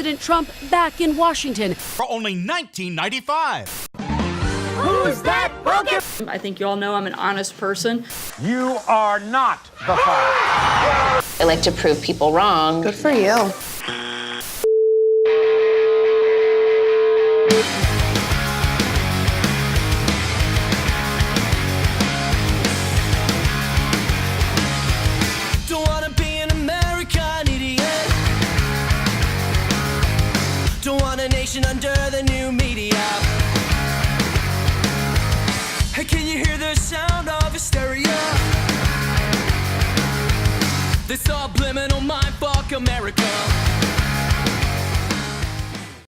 President Trump back in Washington. For only $19.95. Who's that booger? I think you all know I'm an honest person. You are not the father. I like to prove people wrong. Good for you. Don't wanna be an American idiot. Don't want a nation under the new media. Hey, can you hear the sound of hysteria? This subliminal mindfuck America.